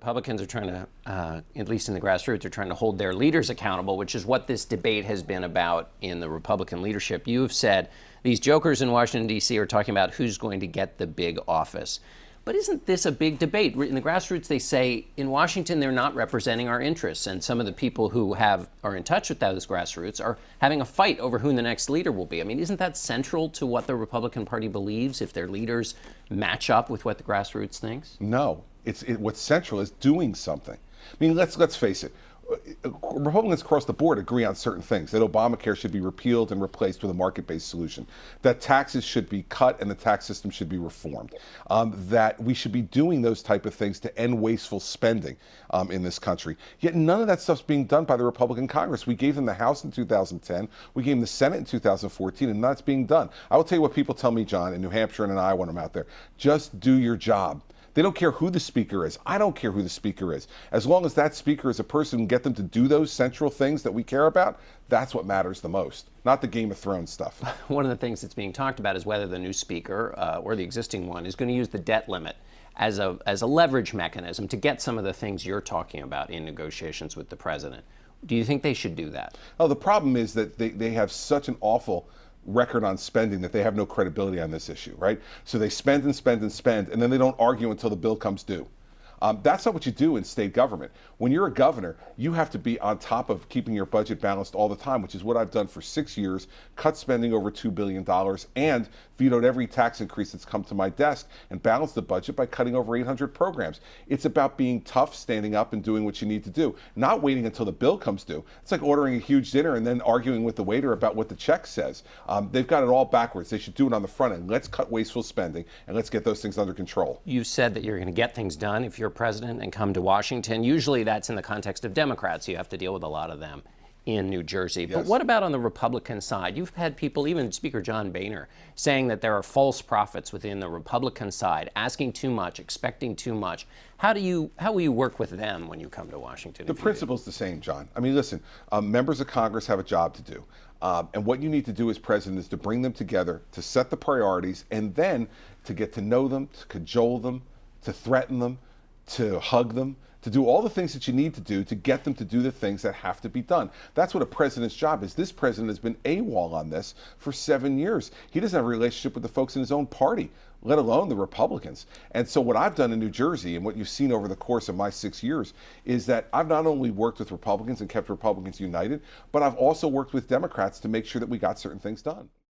Republicans are trying to, at least in the grassroots, are trying to hold their leaders accountable, which is what this debate has been about in the Republican leadership. You have said these jokers in Washington, D.C. are talking about who's going to get the big office. But isn't this a big debate? In the grassroots, they say in Washington, they're not representing our interests. And some of the people who are in touch with those grassroots are having a fight over who the next leader will be. I mean, isn't that central to what the Republican Party believes, if their leaders match up with what the grassroots thinks? No, what's central is doing something. I mean, let's face it. Republicans across the board agree on certain things, that Obamacare should be repealed and replaced with a market-based solution, that taxes should be cut and the tax system should be reformed, that we should be doing those type of things to end wasteful spending in this country. Yet none of that stuff's being done by the Republican Congress. We gave them the House in 2010, we gave them the Senate in 2014, and that's being done. I will tell you what people tell me, John, in New Hampshire and in Iowa when I'm out there. Just do your job. They don't care who the speaker is. I don't care who the speaker is. As long as that speaker is a person who can get them to do those central things that we care about, that's what matters the most, not the Game of Thrones stuff. One of the things that's being talked about is whether the new speaker or the existing one is going to use the debt limit as a leverage mechanism to get some of the things you're talking about in negotiations with the president. Do you think they should do that? Oh, the problem is that they have such an awful record on spending that they have no credibility on this issue, right? So they spend and spend and spend, and then they don't argue until the bill comes due. That's not what you do in state government. When you're a governor, you have to be on top of keeping your budget balanced all the time, which is what I've done for 6 years, cut spending over $2 billion, and vetoed every tax increase that's come to my desk, and balanced the budget by cutting over 800 programs. It's about being tough, standing up, and doing what you need to do, not waiting until the bill comes due. It's like ordering a huge dinner and then arguing with the waiter about what the check says. They've got it all backwards. They should do it on the front end. Let's cut wasteful spending, and let's get those things under control. You said that you're going to get things done if you're president and come to Washington. Usually that's in the context of Democrats. You have to deal with a lot of them in New Jersey. Yes. But what about on the Republican side? You've had people, even Speaker John Boehner, saying that there are false prophets within the Republican side, asking too much, expecting too much. How will you work with them when you come to Washington? The principle's the same, John. I mean, listen, members of Congress have a job to do. And what you need to do as president is to bring them together, to set the priorities, and then to get to know them, to cajole them, to threaten them, to hug them, to do all the things that you need to do to get them to do the things that have to be done. That's what a president's job is. This president has been AWOL on this for 7 years. He doesn't have a relationship with the folks in his own party, let alone the Republicans. And so what I've done in New Jersey and what you've seen over the course of my 6 years is that I've not only worked with Republicans and kept Republicans united, but I've also worked with Democrats to make sure that we got certain things done.